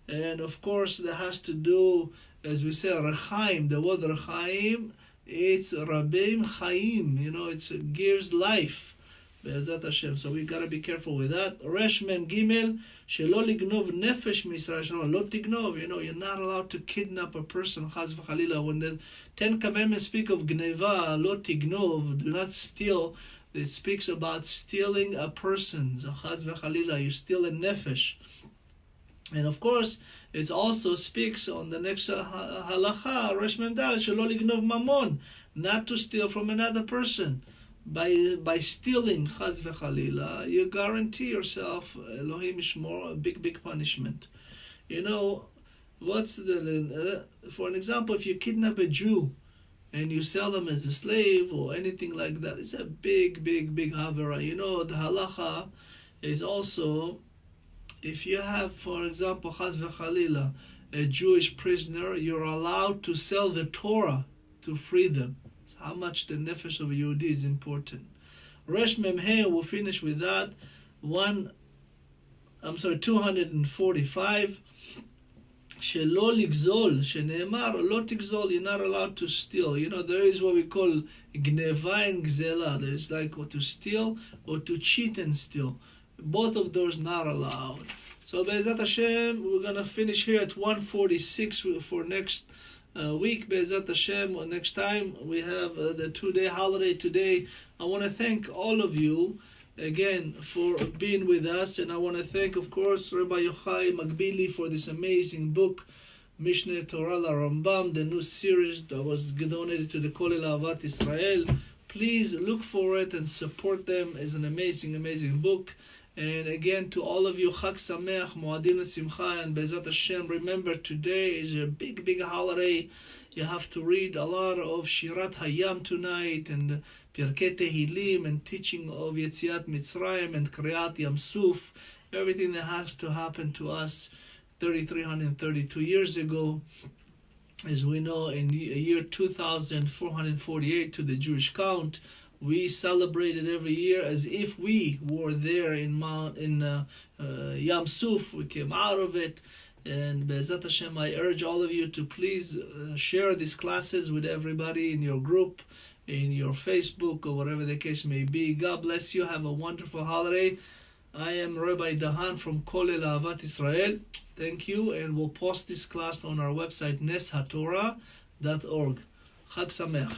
Speaker 1: And of course, that has to do, as we say, rechaim. The word rechaim, it's rabbeim chaim. It gives life. Be'ezat Hashem. So we gotta be careful with that. Resh mem gimel, shelo lignov nefesh miYisrael. Lo tignov. You're not allowed to kidnap a person. Chaz v'chalila. When the 10 Commandments speak of gneva, lo tignov, do not steal. It speaks about stealing a person. Chaz v'chalila. You steal a nefesh. And of course, it also speaks on the next halacha, Resh Mem Dal, shelo lignov mamon, not to steal from another person. By stealing, chaz v'chalila, you guarantee yourself, Elohim Yishmor, a big punishment. What's for an example, if you kidnap a Jew and you sell them as a slave or anything like that, it's a big havera. The halacha is also, if you have, for example, chaz v'chalila, a Jewish prisoner, you're allowed to sell the Torah to free them. That's how much the nefesh of a Yehudi is important. Resh Mem He, we'll finish with that. 245. שלא לגזול, שנאמר, לא תגזול, you're not allowed to steal. There is what we call gneva and gzela. There's like to steal or to cheat and steal. Both of those not allowed. So Be'ezat Hashem, we're going to finish here at 146 for next week. Be'ezat Hashem, next time we have the 2-day holiday today. I want to thank all of you again for being with us, and I want to thank, of course, Rabbi Yochai Magbili for this amazing book, Mishneh Torah RAMB, the new series that was donated to the Kolel Ahavat Israel. Please look for it and support them. It's an amazing book. And again, to all of you, Chag Sameach, Moadim L'Simcha, and Be'ezat Hashem, remember today is a big holiday. You have to read a lot of Shirat Hayam tonight and Pirkei Tehilim and teaching of Yetziat Mitzrayim and Kriyat Yam Suf, everything that has to happen to us 3,332 years ago. As we know, in the year 2448 to the Jewish count, we celebrated every year as if we were there in Yam Suf. We came out of it. And Be'ezat Hashem, I urge all of you to please share these classes with everybody in your group, in your Facebook, or whatever the case may be. God bless you. Have a wonderful holiday. I am Rabbi Dahan from Kolel Ahavat Israel. Thank you, and we'll post this class on our website, neshatorah.org. Chag Sameach.